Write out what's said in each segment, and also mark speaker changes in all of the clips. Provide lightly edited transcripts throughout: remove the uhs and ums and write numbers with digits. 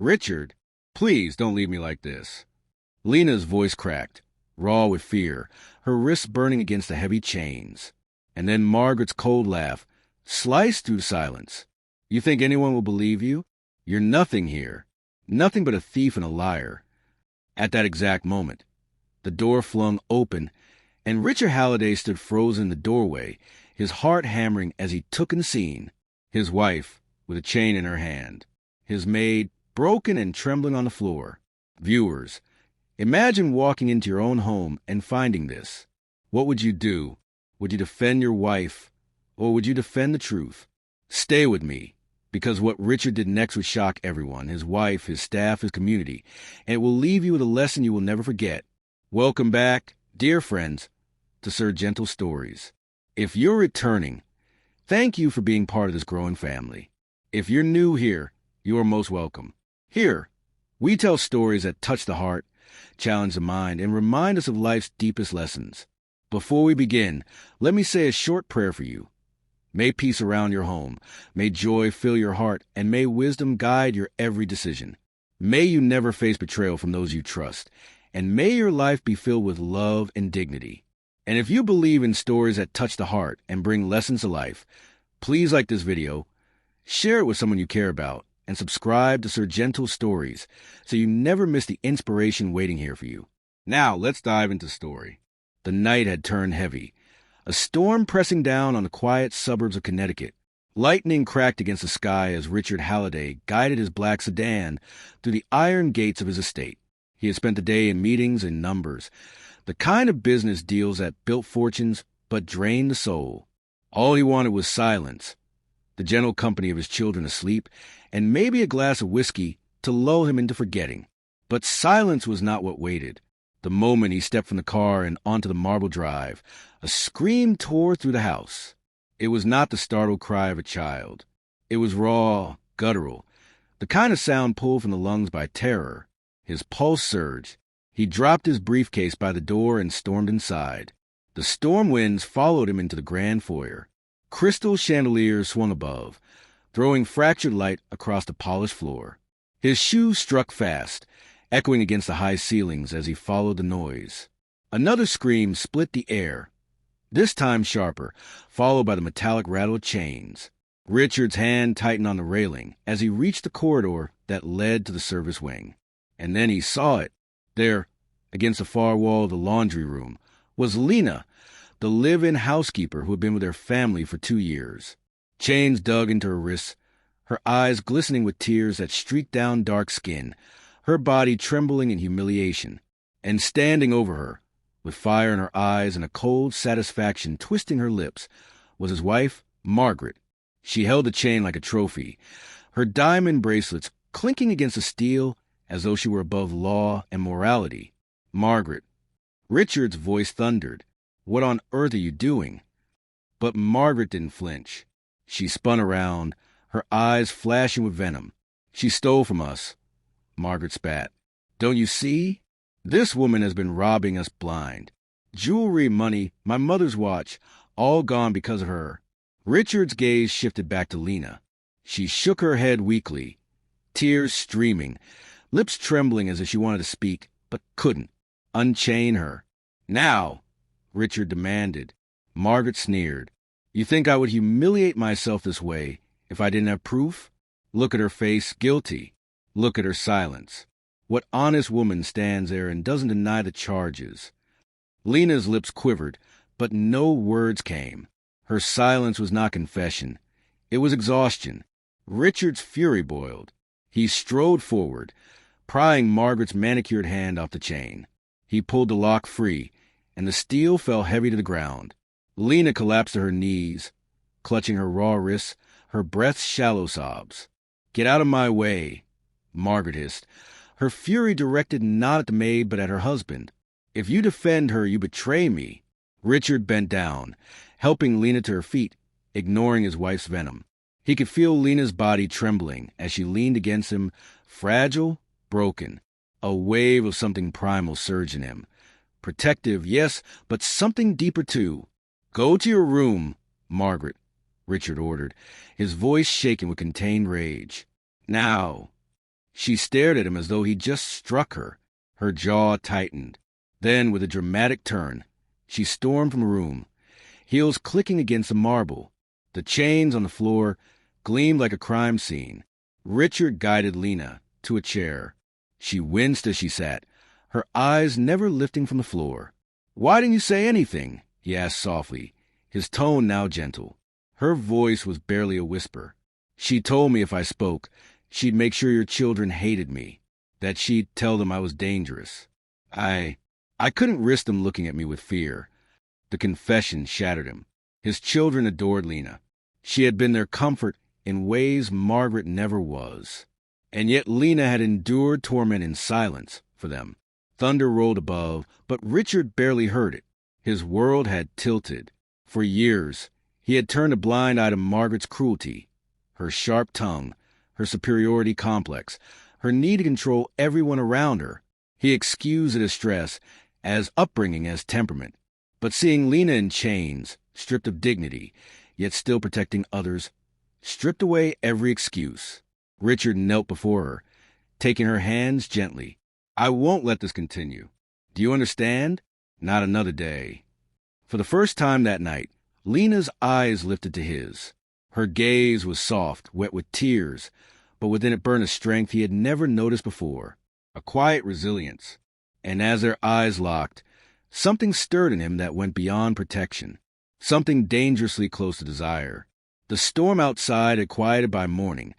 Speaker 1: Richard, please don't leave me like this. Lena's voice cracked, raw with fear, her wrists burning against the heavy chains. And then Margaret's cold laugh sliced through silence. You think anyone will believe you? You're nothing here. Nothing but a thief and a liar. At that exact moment, the door flung open, and Richard Halliday stood frozen in the doorway, his heart hammering as he took in scene his wife with a chain in her hand, his maid broken and trembling on the floor. Viewers, imagine walking into your own home and finding this. What would you do? Would you defend your wife, or would you defend the truth? Stay with me, because what Richard did next would shock everyone, his wife, his staff, his community, and it will leave you with a lesson you will never forget. Welcome back, dear friends, to Sir Gentle Stories. If you're returning, thank you for being part of this growing family. If you're new here, you are most welcome. Here, we tell stories that touch the heart, challenge the mind, and remind us of life's deepest lessons. Before we begin, let me say a short prayer for you. May peace surround your home, may joy fill your heart, and may wisdom guide your every decision. May you never face betrayal from those you trust, and may your life be filled with love and dignity. And if you believe in stories that touch the heart and bring lessons to life, please like this video, share it with someone you care about, and subscribe to Sir Gentle Stories so you never miss the inspiration waiting here for you. Now, let's dive into the story. The night had turned heavy, a storm pressing down on the quiet suburbs of Connecticut. Lightning cracked against the sky as Richard Halliday guided his black sedan through the iron gates of his estate. He had spent the day in meetings and numbers, the kind of business deals that built fortunes but drained the soul. All he wanted was silence, the gentle company of his children asleep, and maybe a glass of whiskey to lull him into forgetting. But silence was not what waited. The moment he stepped from the car and onto the marble drive, a scream tore through the house. It was not the startled cry of a child. It was raw, guttural, the kind of sound pulled from the lungs by terror. His pulse surged. He dropped his briefcase by the door and stormed inside. The storm winds followed him into the grand foyer. Crystal chandeliers swung above, throwing fractured light across the polished floor. His shoes struck fast, echoing against the high ceilings as he followed the noise. Another scream split the air, this time sharper, followed by the metallic rattle of chains. Richard's hand tightened on the railing as he reached the corridor that led to the service wing. And then he saw it. There, against the far wall of the laundry room, was Lena, the live-in housekeeper who had been with her family for 2 years. Chains dug into her wrists, her eyes glistening with tears that streaked down dark skin, her body trembling in humiliation. And standing over her, with fire in her eyes and a cold satisfaction twisting her lips, was his wife, Margaret. She held the chain like a trophy, her diamond bracelets clinking against the steel as though she were above law and morality. Margaret. Richard's voice thundered. What on earth are you doing? But Margaret didn't flinch. She spun around, her eyes flashing with venom. She stole from us. Margaret spat. Don't you see? This woman has been robbing us blind. Jewelry, money, my mother's watch, all gone because of her. Richard's gaze shifted back to Lena. She shook her head weakly, tears streaming, lips trembling as if she wanted to speak, but couldn't. Unchain her. Now, Richard demanded. Margaret sneered. You think I would humiliate myself this way if I didn't have proof? Look at her face, guilty. Look at her silence. What honest woman stands there and doesn't deny the charges? Lena's lips quivered, but no words came. Her silence was not confession. It was exhaustion. Richard's fury boiled. He strode forward, prying Margaret's manicured hand off the chain. He pulled the lock free, and the steel fell heavy to the ground. Lena collapsed to her knees, clutching her raw wrists, her breath's shallow sobs. Get out of my way, Margaret hissed, her fury directed not at the maid but at her husband. If you defend her, you betray me. Richard bent down, helping Lena to her feet, ignoring his wife's venom. He could feel Lena's body trembling as she leaned against him, fragile, broken. A wave of something primal surged in him. Protective, yes, but something deeper too. Go to your room, Margaret, Richard ordered, his voice shaken with contained rage. Now. She stared at him as though he'd just struck her. Her jaw tightened. Then, with a dramatic turn, she stormed from the room, heels clicking against the marble. The chains on the floor gleamed like a crime scene. Richard guided Lena to a chair. She winced as she sat, her eyes never lifting from the floor. "Why didn't you say anything?" he asked softly, his tone now gentle. Her voice was barely a whisper. "She told me if I spoke, she'd make sure your children hated me, that she'd tell them I was dangerous. I couldn't risk them looking at me with fear." The confession shattered him. His children adored Lena. She had been their comfort in ways Margaret never was. And yet Lena had endured torment in silence for them. Thunder rolled above, but Richard barely heard it. His world had tilted. For years, he had turned a blind eye to Margaret's cruelty, her sharp tongue, her superiority complex, her need to control everyone around her. He excused it as stress, as upbringing, as temperament. But seeing Lena in chains, stripped of dignity, yet still protecting others, stripped away every excuse. Richard knelt before her, taking her hands gently. "I won't let this continue. Do you understand? Not another day." For the first time that night, Lena's eyes lifted to his. Her gaze was soft, wet with tears, but within it burned a strength he had never noticed before, a quiet resilience. And as their eyes locked, something stirred in him that went beyond protection, something dangerously close to desire. The storm outside had quieted by morning,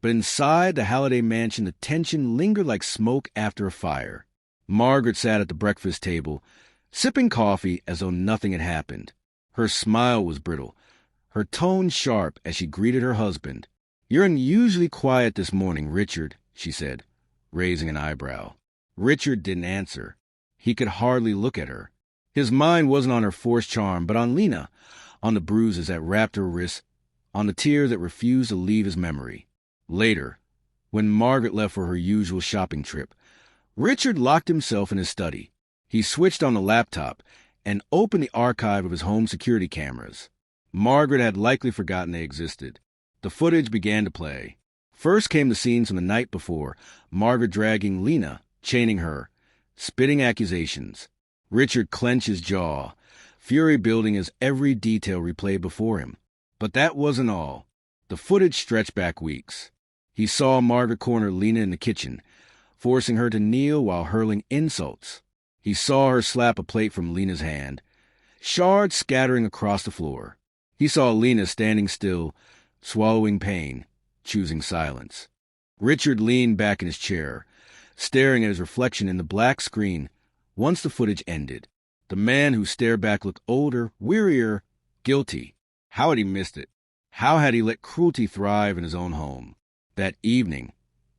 Speaker 1: but inside the Halliday mansion the tension lingered like smoke after a fire. Margaret sat at the breakfast table, sipping coffee as though nothing had happened. Her smile was brittle, her tone sharp as she greeted her husband. "You're unusually quiet this morning, Richard," she said, raising an eyebrow. Richard didn't answer. He could hardly look at her. His mind wasn't on her forced charm, but on Lena, on the bruises that wrapped her wrists, on the tears that refused to leave his memory. Later, when Margaret left for her usual shopping trip, Richard locked himself in his study. He switched on the laptop and opened the archive of his home security cameras. Margaret had likely forgotten they existed. The footage began to play. First came the scenes from the night before, Margaret dragging Lena, chaining her, spitting accusations. Richard clenched his jaw, fury building as every detail replayed before him. But that wasn't all. The footage stretched back weeks. He saw Margaret corner Lena in the kitchen, forcing her to kneel while hurling insults. He saw her slap a plate from Lena's hand, shards scattering across the floor. He saw Lena standing still, swallowing pain, choosing silence. Richard leaned back in his chair, staring at his reflection in the black screen. Once the footage ended, the man who stared back looked older, wearier, guilty. How had he missed it? How had he let cruelty thrive in his own home? That evening,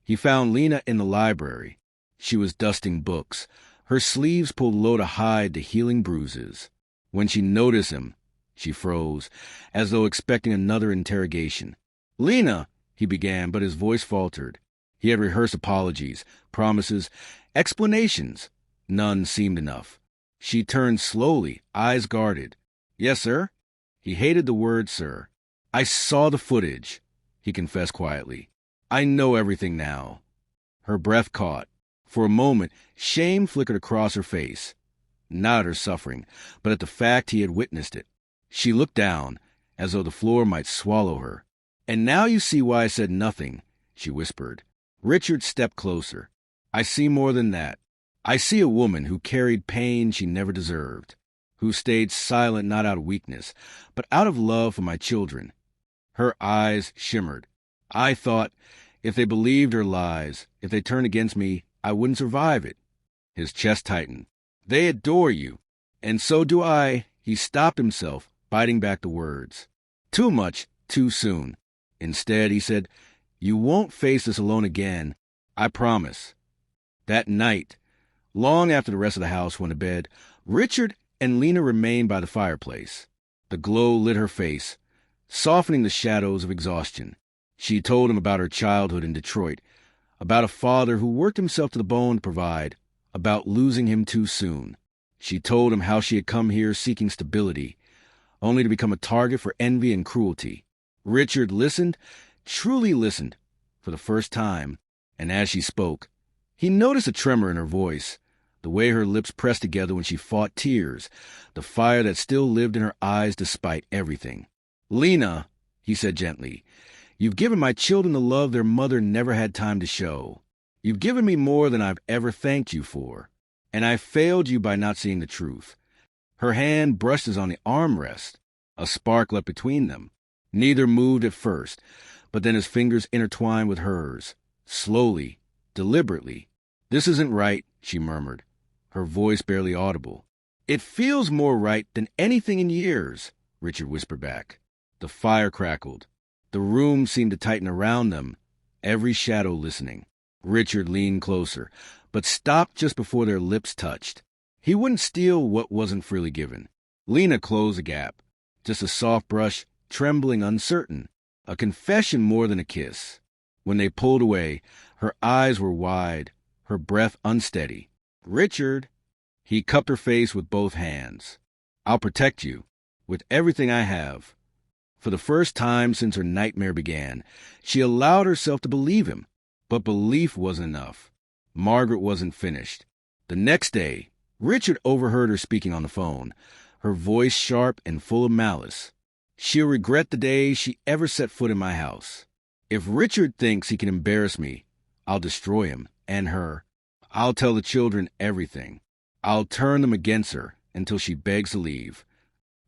Speaker 1: he found Lena in the library. She was dusting books, her sleeves pulled low to hide the healing bruises. When she noticed him, she froze, as though expecting another interrogation. "Lena," he began, but his voice faltered. He had rehearsed apologies, promises, explanations. None seemed enough. She turned slowly, eyes guarded. "Yes, sir?" He hated the word sir. "I saw the footage," he confessed quietly. "I know everything now." Her breath caught. For a moment, shame flickered across her face. Not at her suffering, but at the fact he had witnessed it. She looked down, as though the floor might swallow her. "And now you see why I said nothing," she whispered. Richard stepped closer. "I see more than that. I see a woman who carried pain she never deserved, who stayed silent not out of weakness, but out of love for my children." Her eyes shimmered. "I thought, if they believed her lies, if they turned against me, I wouldn't survive it." His chest tightened. "They adore you, and so do I." He stopped himself, biting back the words. Too much, too soon. Instead, he said, "You won't face this alone again. I promise." That night, long after the rest of the house went to bed, Richard and Lena remained by the fireplace. The glow lit her face, softening the shadows of exhaustion. She told him about her childhood in Detroit, about a father who worked himself to the bone to provide, about losing him too soon. She told him how she had come here seeking stability, only to become a target for envy and cruelty. Richard listened, truly listened, for the first time. And as she spoke, he noticed a tremor in her voice, the way her lips pressed together when she fought tears, the fire that still lived in her eyes despite everything. "Lena," he said gently, "you've given my children the love their mother never had time to show. You've given me more than I've ever thanked you for. And I failed you by not seeing the truth." Her hand brushes on the armrest. A spark leapt between them. Neither moved at first, but then his fingers intertwined with hers, slowly, deliberately. "This isn't right," she murmured, her voice barely audible. "It feels more right than anything in years," Richard whispered back. The fire crackled. The room seemed to tighten around them, every shadow listening. Richard leaned closer, but stopped just before their lips touched. He wouldn't steal what wasn't freely given. Lena closed the gap. Just a soft brush, trembling, uncertain. A confession more than a kiss. When they pulled away, her eyes were wide, her breath unsteady. "Richard!" He cupped her face with both hands. "I'll protect you, with everything I have." For the first time since her nightmare began, she allowed herself to believe him. But belief wasn't enough. Margaret wasn't finished. The next day, Richard overheard her speaking on the phone, her voice sharp and full of malice. "She'll regret the day she ever set foot in my house. If Richard thinks he can embarrass me, I'll destroy him and her. I'll tell the children everything. I'll turn them against her until she begs to leave."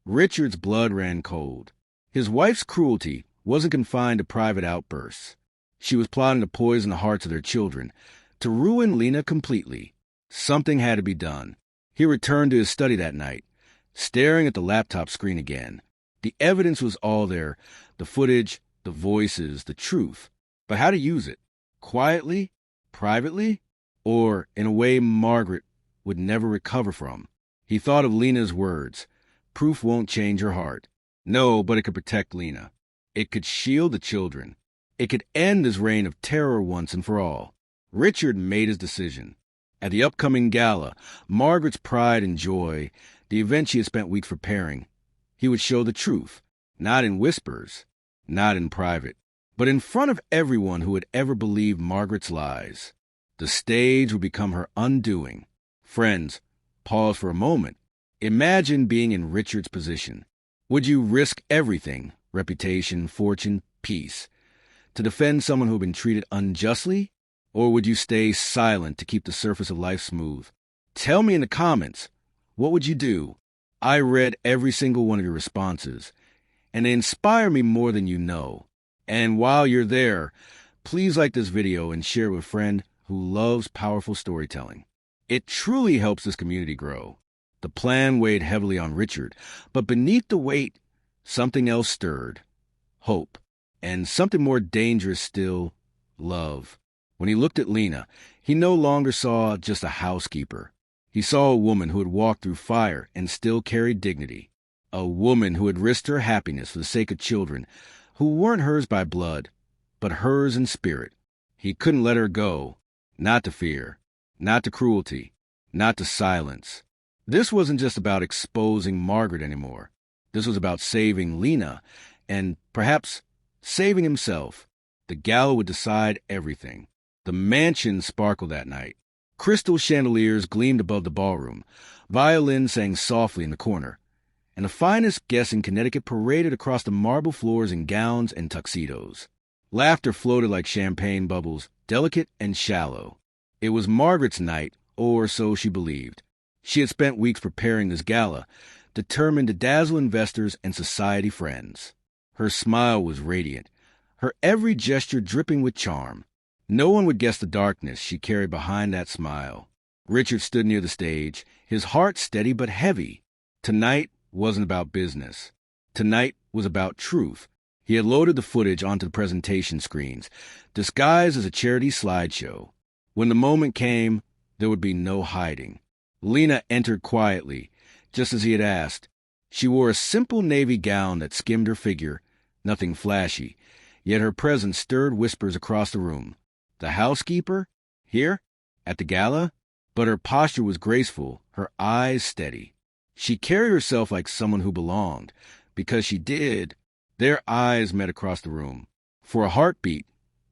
Speaker 1: Richard's blood ran cold. His wife's cruelty wasn't confined to private outbursts. She was plotting to poison the hearts of their children, to ruin Lena completely. Something had to be done. He returned to his study that night, staring at the laptop screen again. The evidence was all there, the footage, the voices, the truth. But how to use it? Quietly? Privately? Or in a way Margaret would never recover from? He thought of Lena's words. Proof won't change her heart. No, but it could protect Lena. It could shield the children. It could end this reign of terror once and for all. Richard made his decision. At the upcoming gala, Margaret's pride and joy, the event she had spent weeks preparing, he would show the truth, not in whispers, not in private, but in front of everyone who had ever believed Margaret's lies. The stage would become her undoing. Friends, pause for a moment. Imagine being in Richard's position. Would you risk everything, reputation, fortune, peace, to defend someone who had been treated unjustly? Or would you stay silent to keep the surface of life smooth? Tell me in the comments, what would you do? I read every single one of your responses, and they inspire me more than you know. And while you're there, please like this video and share it with a friend who loves powerful storytelling. It truly helps this community grow. The plan weighed heavily on Richard, but beneath the weight, something else stirred. Hope. And something more dangerous still, love. When he looked at Lena, he no longer saw just a housekeeper. He saw a woman who had walked through fire and still carried dignity. A woman who had risked her happiness for the sake of children who weren't hers by blood, but hers in spirit. He couldn't let her go. Not to fear. Not to cruelty. Not to silence. This wasn't just about exposing Margaret anymore. This was about saving Lena and, perhaps, saving himself. The gala would decide everything. The mansion sparkled that night. Crystal chandeliers gleamed above the ballroom. Violins sang softly in the corner. And the finest guests in Connecticut paraded across the marble floors in gowns and tuxedos. Laughter floated like champagne bubbles, delicate and shallow. It was Margaret's night, or so she believed. She had spent weeks preparing this gala, determined to dazzle investors and society friends. Her smile was radiant, her every gesture dripping with charm. No one would guess the darkness she carried behind that smile. Richard stood near the stage, his heart steady but heavy. Tonight wasn't about business. Tonight was about truth. He had loaded the footage onto the presentation screens, disguised as a charity slideshow. When the moment came, there would be no hiding. Lena entered quietly, just as he had asked. She wore a simple navy gown that skimmed her figure, nothing flashy, yet her presence stirred whispers across the room. The housekeeper? Here? At the gala? But her posture was graceful, her eyes steady. She carried herself like someone who belonged, because she did. Their eyes met across the room. For a heartbeat,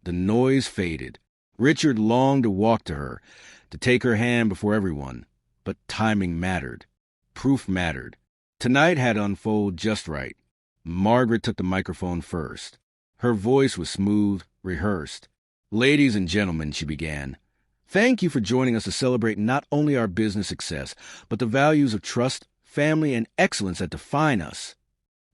Speaker 1: the noise faded. Richard longed to walk to her, to take her hand before everyone. But timing mattered. Proof mattered. Tonight had to unfold just right. Margaret took the microphone first. Her voice was smooth, rehearsed. "Ladies and gentlemen," she began, "thank you for joining us to celebrate not only our business success, but the values of trust, family, and excellence that define us."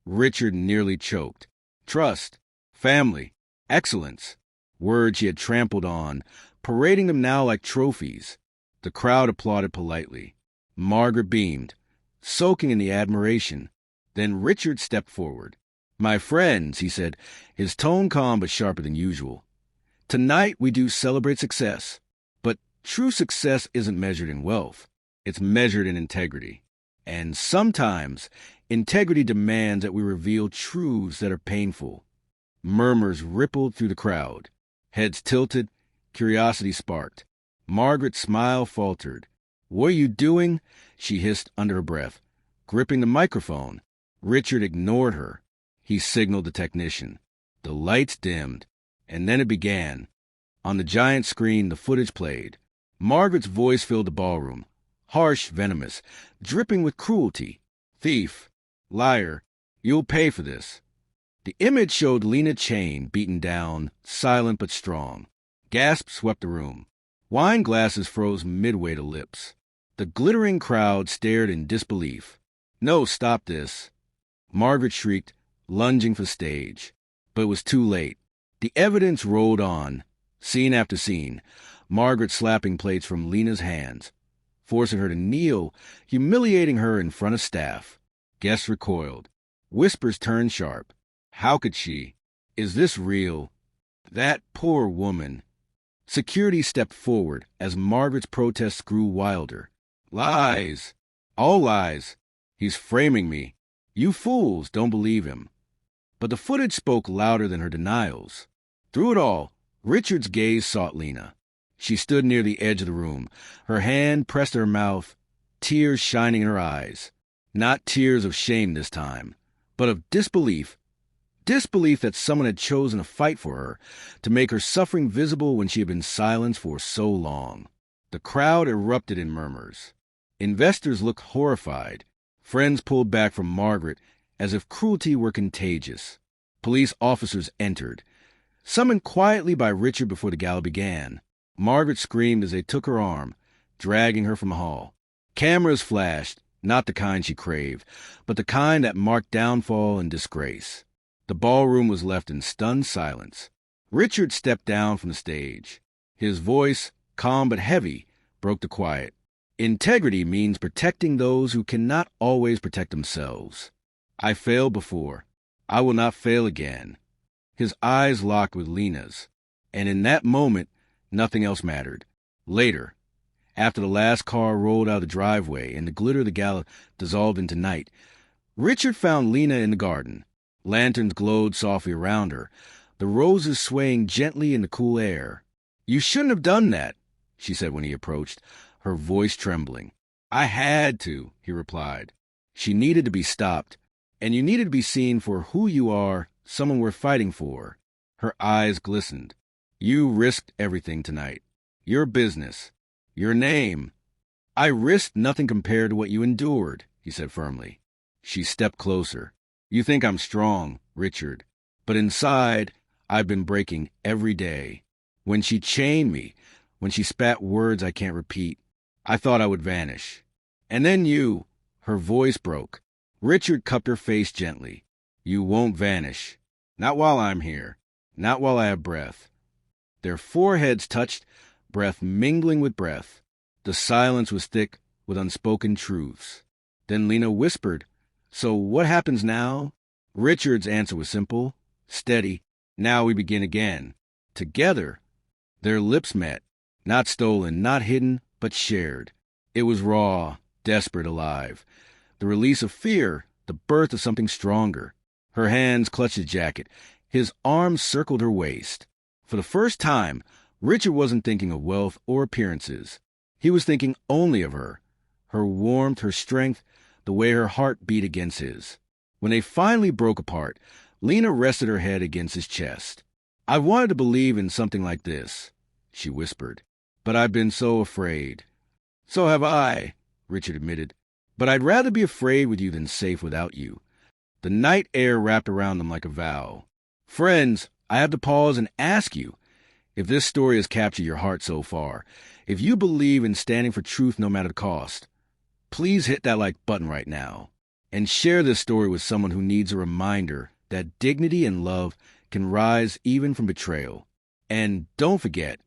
Speaker 1: Richard nearly choked. Trust, family, excellence. Words he had trampled on, parading them now like trophies. The crowd applauded politely. Margaret beamed, soaking in the admiration. Then Richard stepped forward. "My friends," he said, his tone calm but sharper than usual, "tonight we do celebrate success. But true success isn't measured in wealth. It's measured in integrity. And sometimes integrity demands that we reveal truths that are painful." Murmurs rippled through the crowd. Heads tilted, curiosity sparked. Margaret's smile faltered. "What are you doing?" she hissed under her breath, gripping the microphone. Richard ignored her. He signaled the technician. The lights dimmed, and then it began. On the giant screen, the footage played. Margaret's voice filled the ballroom, harsh, venomous, dripping with cruelty. "Thief, liar, you'll pay for this." The image showed Lena Chain beaten down, silent but strong. Gasps swept the room. Wine glasses froze midway to lips. The glittering crowd stared in disbelief. "No, stop this!" Margaret shrieked, lunging for stage. But it was too late. The evidence rolled on, scene after scene, Margaret slapping plates from Lena's hands, forcing her to kneel, humiliating her in front of staff. Guests recoiled. Whispers turned sharp. How could she? Is this real? That poor woman. Security stepped forward as Margaret's protests grew wilder. "Lies! All lies! He's framing me. You fools don't believe him." But the footage spoke louder than her denials. Through it all, Richard's gaze sought Lena. She stood near the edge of the room, her hand pressed to her mouth, tears shining in her eyes. Not tears of shame this time, but of disbelief. Disbelief that someone had chosen to fight for her, to make her suffering visible when she had been silenced for so long. The crowd erupted in murmurs. Investors looked horrified. Friends pulled back from Margaret as if cruelty were contagious. Police officers entered, summoned quietly by Richard before the gala began. Margaret screamed as they took her arm, dragging her from the hall. Cameras flashed, not the kind she craved, but the kind that marked downfall and disgrace. The ballroom was left in stunned silence. Richard stepped down from the stage. His voice, calm but heavy, broke the quiet. "Integrity means protecting those who cannot always protect themselves. I failed before. I will not fail again." His eyes locked with Lena's, and in that moment, nothing else mattered. Later, after the last car rolled out of the driveway and the glitter of the gala dissolved into night, Richard found Lena in the garden. Lanterns glowed softly around her, the roses swaying gently in the cool air. "You shouldn't have done that," she said when he approached, her voice trembling. "I had to," he replied. "She needed to be stopped, and you needed to be seen for who you are, someone worth fighting for." Her eyes glistened. "You risked everything tonight. Your business, your name." "I risked nothing compared to what you endured," he said firmly. She stepped closer. "You think I'm strong, Richard, but inside, I've been breaking every day. When she chained me, when she spat words I can't repeat, I thought I would vanish. And then you," her voice broke. Richard cupped her face gently. "You won't vanish. Not while I'm here. Not while I have breath." Their foreheads touched, breath mingling with breath. The silence was thick with unspoken truths. Then Lena whispered, "So what happens now?" Richard's answer was simple, steady. "Now we begin again. Together." Their lips met, not stolen, not hidden, but shared. It was raw, desperate, alive. The release of fear, the birth of something stronger. Her hands clutched his jacket. His arms circled her waist. For the first time, Richard wasn't thinking of wealth or appearances. He was thinking only of her. Her warmth, her strength, the way her heart beat against his. When they finally broke apart, Lena rested her head against his chest. "I wanted to believe in something like this. she whispered. "But I've been so afraid." "So have I," Richard admitted. "But I'd rather be afraid with you than safe without you." The night air wrapped around them like a vow. "Friends, I have to pause and ask you, if this story has captured your heart so far, if you believe in standing for truth no matter the cost, please hit that like button right now and share this story with someone who needs a reminder that dignity and love can rise even from betrayal. And don't forget,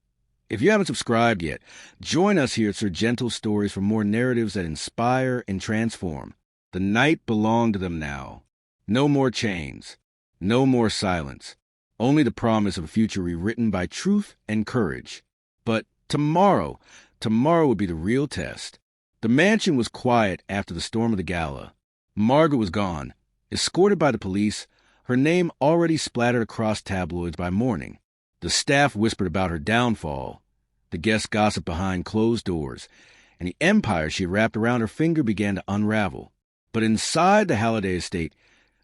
Speaker 1: if you haven't subscribed yet, join us here at Sir Gentle Stories for more narratives that inspire and transform. The night belonged to them now. No more chains, no more silence, only the promise of a future rewritten by truth and courage. But tomorrow would be the real test. The mansion was quiet after the storm of the gala. Margaret was gone, escorted by the police, her name already splattered across tabloids by morning. The staff whispered about her downfall. The guests gossiped behind closed doors, and the empire she had wrapped around her finger began to unravel. But inside the Halliday estate,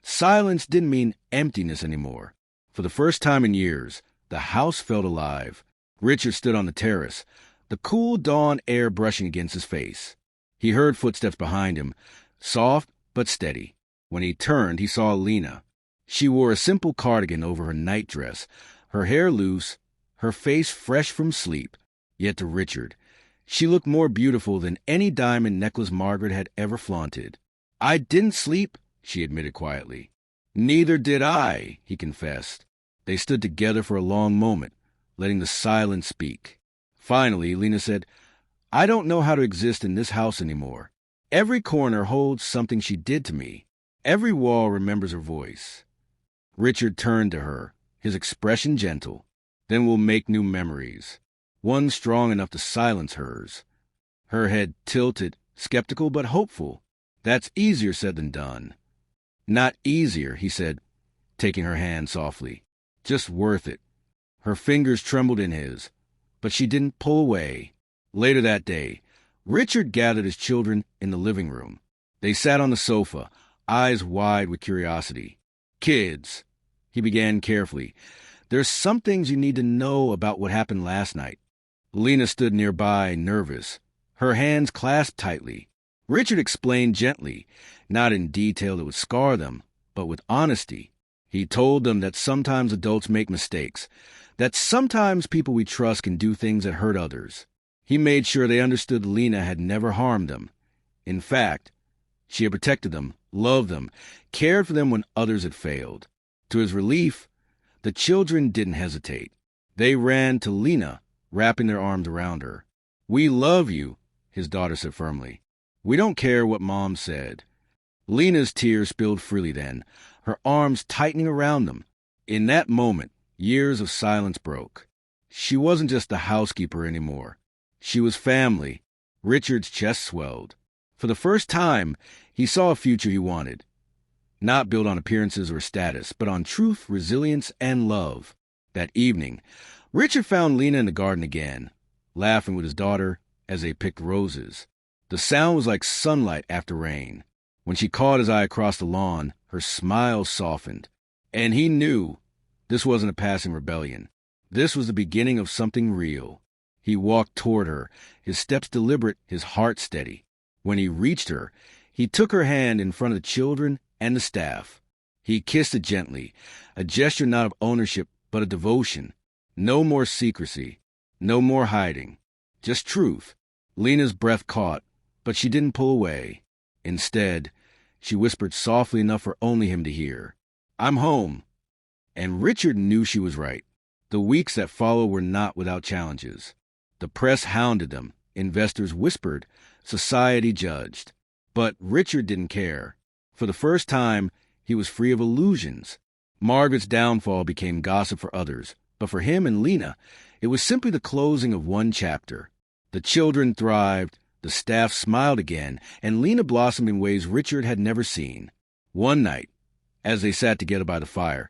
Speaker 1: silence didn't mean emptiness anymore. For the first time in years, the house felt alive. Richard stood on the terrace, the cool dawn air brushing against his face. He heard footsteps behind him, soft but steady. When he turned, he saw Lena. She wore a simple cardigan over her nightdress, her hair loose, her face fresh from sleep. Yet to Richard, she looked more beautiful than any diamond necklace Margaret had ever flaunted. "I didn't sleep," she admitted quietly. "Neither did I," he confessed. They stood together for a long moment, letting the silence speak. Finally, Lena said, "I don't know how to exist in this house anymore. Every corner holds something she did to me. Every wall remembers her voice." Richard turned to her, his expression gentle. "Then we'll make new memories, one strong enough to silence hers." Her head tilted, skeptical but hopeful. "That's easier said than done." "Not easier," he said, taking her hand softly. "Just worth it." Her fingers trembled in his, but she didn't pull away. Later that day, Richard gathered his children in the living room. They sat on the sofa, eyes wide with curiosity. "Kids," he began carefully, "there's some things you need to know about what happened last night." Lena stood nearby, nervous, her hands clasped tightly. Richard explained gently, not in detail that would scar them, but with honesty. He told them that sometimes adults make mistakes, that sometimes people we trust can do things that hurt others. He made sure they understood Lena had never harmed them. In fact, she had protected them, loved them, cared for them when others had failed. To his relief, the children didn't hesitate. They ran to Lena, wrapping their arms around her. "We love you," his daughter said firmly. "We don't care what Mom said." Lena's tears spilled freely then, her arms tightening around them. In that moment, years of silence broke. She wasn't just the housekeeper anymore. She was family. Richard's chest swelled. For the first time, he saw a future he wanted. Not built on appearances or status, but on truth, resilience, and love. That evening, Richard found Lena in the garden again, laughing with his daughter as they picked roses. The sound was like sunlight after rain. When she caught his eye across the lawn, her smile softened. And he knew this wasn't a passing rebellion. This was the beginning of something real. He walked toward her, his steps deliberate, his heart steady. When he reached her, he took her hand in front of the children and the staff. He kissed it gently, a gesture not of ownership, but of devotion. No more secrecy, no more hiding, just truth. Lena's breath caught, but she didn't pull away. Instead, she whispered softly enough for only him to hear, "I'm home." And Richard knew she was right. The weeks that followed were not without challenges. The press hounded them, investors whispered, society judged. But Richard didn't care. For the first time, he was free of illusions. Margaret's downfall became gossip for others, but for him and Lena, it was simply the closing of one chapter. The children thrived, the staff smiled again, and Lena blossomed in ways Richard had never seen. One night, as they sat together by the fire,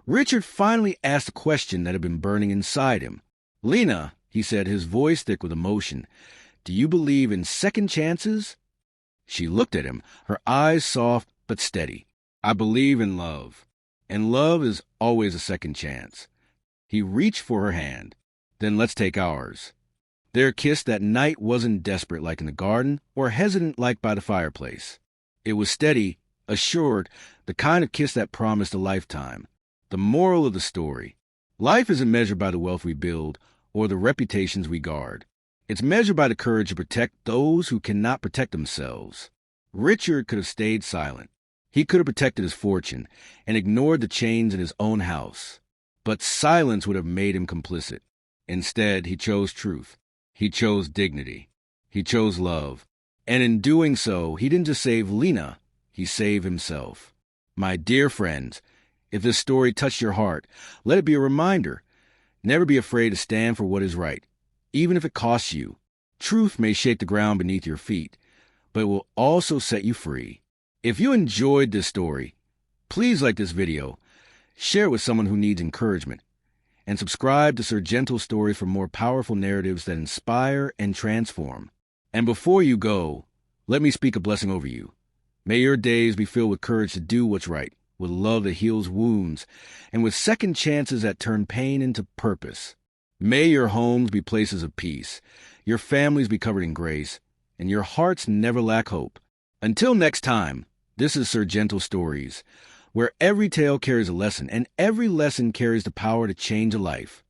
Speaker 1: Richard finally asked a question that had been burning inside him. "Lena," he said, his voice thick with emotion, "do you believe in second chances?" She looked at him, her eyes soft but steady. "I believe in love, and love is always a second chance." He reached for her hand. Then let's take ours. Their kiss that night wasn't desperate like in the garden or hesitant like by the fireplace. It was steady, assured, the kind of kiss that promised a lifetime. The moral of the story: life isn't measured by the wealth we build or the reputations we guard. It's measured by the courage to protect those who cannot protect themselves. Richard could have stayed silent. He could have protected his fortune and ignored the chains in his own house. But silence would have made him complicit. Instead, he chose truth. He chose dignity. He chose love. And in doing so, he didn't just save Lena, he saved himself. My dear friends, if this story touched your heart, let it be a reminder. Never be afraid to stand for what is right, even if it costs you. Truth may shake the ground beneath your feet, but it will also set you free. If you enjoyed this story, please like this video, share it with someone who needs encouragement, and subscribe to Sir Gentle Stories for more powerful narratives that inspire and transform. And before you go, let me speak a blessing over you. May your days be filled with courage to do what's right, with love that heals wounds, and with second chances that turn pain into purpose. May your homes be places of peace, your families be covered in grace, and your hearts never lack hope. Until next time, this is Sir Gentle Stories, where every tale carries a lesson, and every lesson carries the power to change a life.